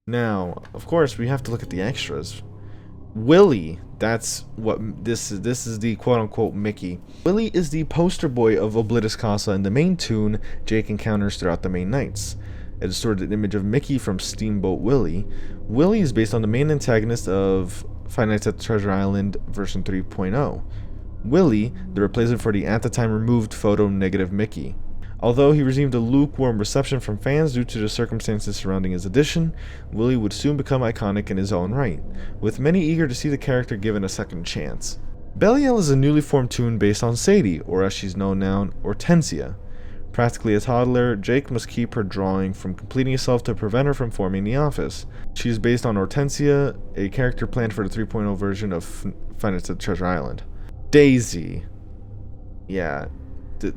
Now, of course, we have to look at the extras. Willie, that's what this is. This is the quote-unquote Mickey. Willie is the poster boy of Oblitus Casa and the main tune Jake encounters throughout the main nights. A distorted image of Mickey from Steamboat Willie. Willie is based on the main antagonist of Five Nights at Treasure Island version 3.0. Willie, the replacement for the at-the-time removed photo-negative Mickey. Although he received a lukewarm reception from fans due to the circumstances surrounding his addition, Willie would soon become iconic in his own right, with many eager to see the character given a second chance. Belial is a newly formed tune based on Sadie, or as she's known now, Hortensia. Practically a toddler, Jake must keep her drawing from completing itself to prevent her from forming the office. She is based on Hortensia, a character planned for the 3.0 version of Five Nights at Treasure Island. Daisy. Yeah,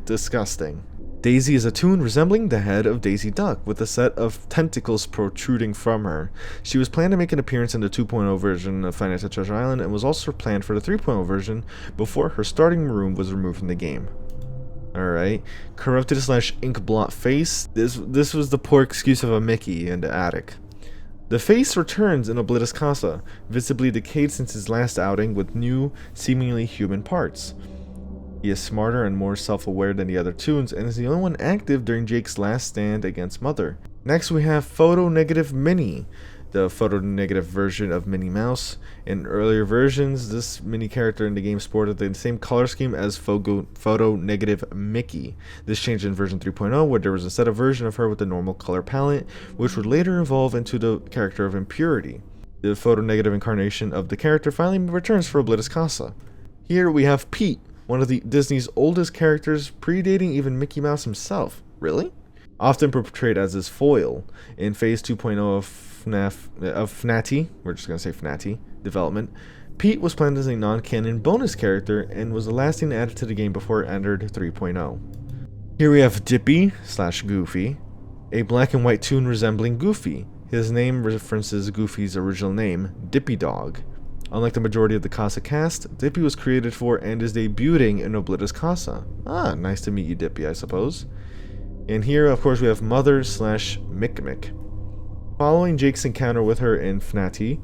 disgusting. Daisy is a tune resembling the head of Daisy Duck, with a set of tentacles protruding from her. She was planned to make an appearance in the 2.0 version of Five Nights at Treasure Island and was also planned for the 3.0 version before her starting maroon was removed from the game. Alright. Corrupted / ink blot face. This was the poor excuse of a Mickey in the attic. The face returns in Oblitus Casa, visibly decayed since his last outing with new, seemingly human parts. He is smarter and more self-aware than the other tunes, and is the only one active during Jake's last stand against Mother. Next we have Photo-Negative Minnie, the photo-negative version of Minnie Mouse. In earlier versions, this mini character in the game sported the same color scheme as photo-negative Mickey. This changed in version 3.0, where there was instead a version of her with the normal color palette, which would later evolve into the character of Impurity. The photo-negative incarnation of the character finally returns for Oblitus Casa. Here we have Pete, one of Disney's oldest characters, predating even Mickey Mouse himself. Really? Often portrayed as his foil. In Phase 2.0 of FNAF, we're just going to say FNAF, development, Pete was planned as a non-canon bonus character and was the last thing added to the game before it entered 3.0. Here we have Dippy / Goofy, a black and white toon resembling Goofy. His name references Goofy's original name, Dippy Dog. Unlike the majority of the Casa cast, Dippy was created for and is debuting in Oblitus Casa. Ah, nice to meet you, Dippy, I suppose. And here, of course, we have Mother / Mick. Following Jake's encounter with her in FNAF,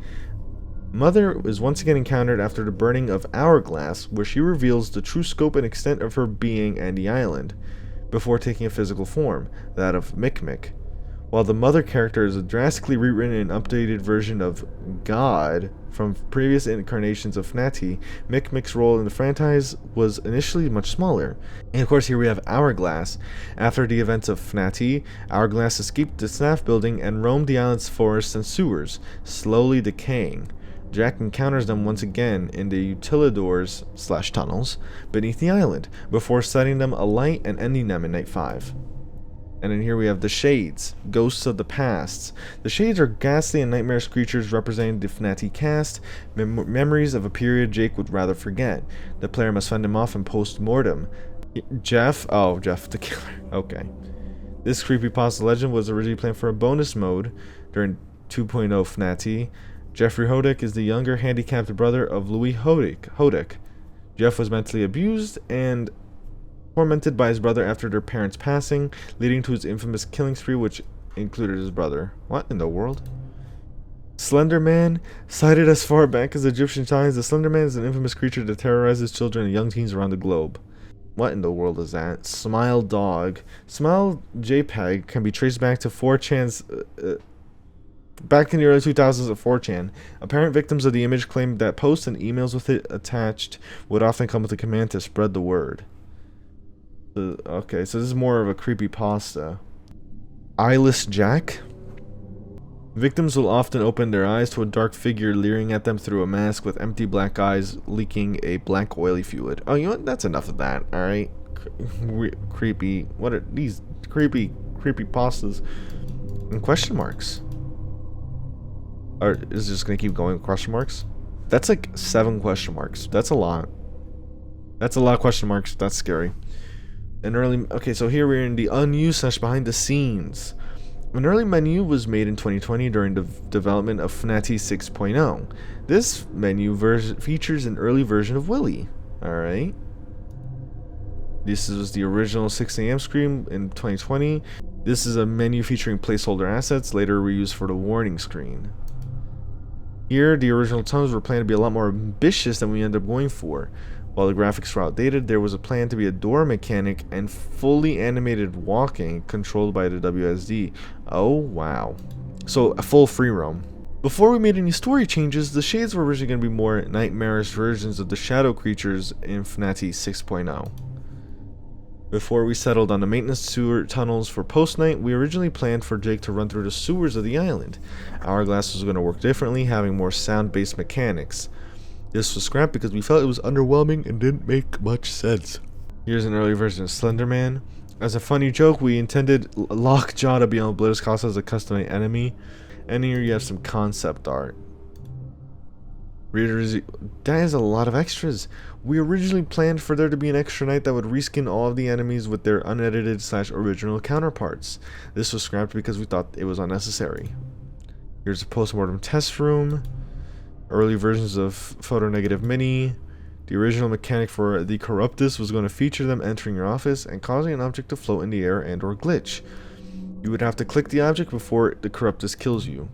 Mother is once again encountered after the burning of Hourglass, where she reveals the true scope and extent of her being and the island, before taking a physical form, that of Mick. While the Mother character is a drastically rewritten and updated version of God from previous incarnations of FNAF, Mick's role in the franchise was initially much smaller. And of course here we have Hourglass. After the events of FNAF, Hourglass escaped the FNAF building and roamed the island's forests and sewers, slowly decaying. Jack encounters them once again in the utilidors / tunnels beneath the island, before setting them alight and ending them in Night 5. And then here we have the Shades, ghosts of the past. The Shades are ghastly and nightmarish creatures representing the FNAF cast, memories of a period Jake would rather forget. The player must fend them off in post-mortem. Jeff? Oh, Jeff the Killer. Okay. This Creepypasta legend was originally planned for a bonus mode during 2.0 FNAF. Jeffrey Hodek is the younger handicapped brother of Louis Hodek. Jeff was mentally abused and tormented by his brother after their parents' passing, leading to his infamous killing spree, which included his brother. What in the world? Slender Man, cited as far back as Egyptian times, the Slender Man is an infamous creature that terrorizes children and young teens around the globe. What in the world is that? Smile Dog. Smile JPEG can be traced back to 4chan's back in the early 2000s of 4chan. Apparent victims of the image claimed that posts and emails with it attached would often come with a command to spread the word. Okay, so this is more of a creepypasta. Eyeless Jack. Victims will often open their eyes to a dark figure leering at them through a mask with empty black eyes leaking a black oily fluid. Oh, you know what? That's enough of that, alright? Creepy. What are these creepypastas? And question marks. Or is it just gonna keep going with question marks? That's like 7 question marks. That's a lot. That's a lot of question marks. That's scary. Okay, so here we're in the unused / behind the scenes. An early menu was made in 2020 during the development of FNAF 6.0. This menu features an early version of Willie. Alright. This was the original 6 AM screen in 2020. This is a menu featuring placeholder assets, later reused for the warning screen. Here, the original tunnels were planned to be a lot more ambitious than we ended up going for. While the graphics were outdated, there was a plan to be a door mechanic and fully animated walking controlled by the WSD. Oh, wow. So, a full free roam. Before we made any story changes, the shades were originally going to be more nightmarish versions of the shadow creatures in FNAF 6.0. Before we settled on the maintenance sewer tunnels for post-night, we originally planned for Jake to run through the sewers of the island. Hourglass was going to work differently, having more sound-based mechanics. This was scrapped because we felt it was underwhelming and didn't make much sense. Here's an early version of Slenderman. As a funny joke, we intended Lockjaw to be on OBLITUS CASA as a custom enemy, and here you have some concept art. Readers, that is a lot of extras. We originally planned for there to be an extra night that would reskin all of the enemies with their unedited / original counterparts. This was scrapped because we thought it was unnecessary. Here's a postmortem test room. Early versions of Photo Negative Mini. The original mechanic for the Corruptus was going to feature them entering your office and causing an object to float in the air and or glitch. You would have to click the object before the Corruptus kills you.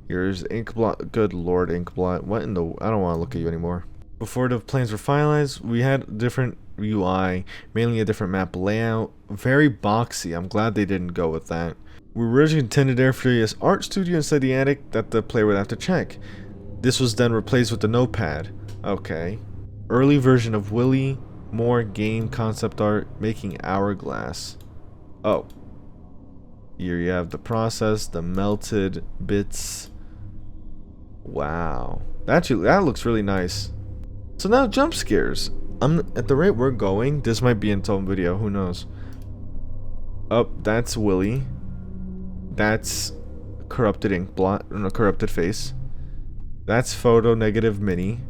Here's Inkblot. Good lord, Inkblot. What in the... I don't want to look at you anymore. Before the plans were finalized, we had different UI, mainly a different map layout. Very boxy. I'm glad they didn't go with that. We originally intended there for this art studio inside the attic that the player would have to check. This was then replaced with the notepad. Okay. Early version of Willy. More game concept art. Making Hourglass. Oh. Here you have the process. The melted bits. Wow. That looks really nice. So now jump scares. At the rate we're going, this might be in its own video. Who knows? Oh, that's Willy. That's corrupted ink blot. No, corrupted face. That's Photo Negative Mini.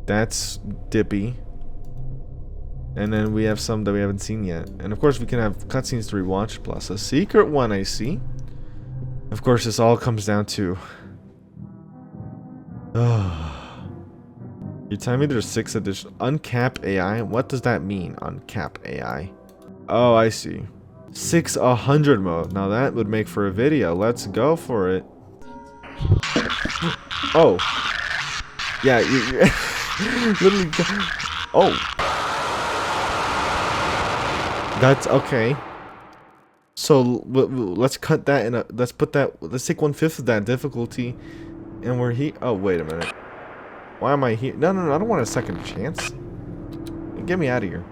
That's Dippy. And then we have some that we haven't seen yet. And of course we can have cutscenes to rewatch, plus a secret one I see. Of course this all comes down to... You're telling me there's 6 additional... Uncap AI? What does that mean, uncap AI? Oh, I see. 600 mode. Now that would make for a video. Let's go for it. Oh. Yeah, you literally... Oh. That's okay. So let's cut that in a... Let's put that... Let's take 1/5 of that difficulty. And we're here... Oh, wait a minute. Why am I here? No, I don't want a second chance. Get me out of here.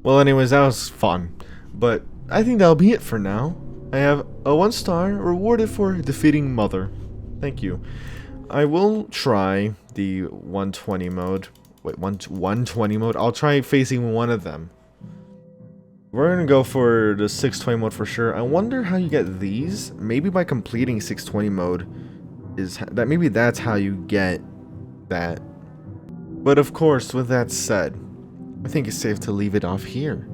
Well, anyways, that was fun. But I think that'll be it for now. I have a 1-star rewarded for defeating Mother. Thank you. I will try the 120 mode. Wait, 120 mode? I'll try facing one of them. We're gonna go for the 620 mode for sure. I wonder how you get these. Maybe by completing 620 mode is that. Maybe that's how you get that. But of course, with that said, I think it's safe to leave it off here.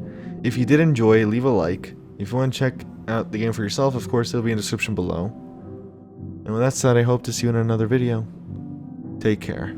If you did enjoy, leave a like. If you want to check out the game for yourself, of course, it'll be in the description below. And with that said, I hope to see you in another video. Take care.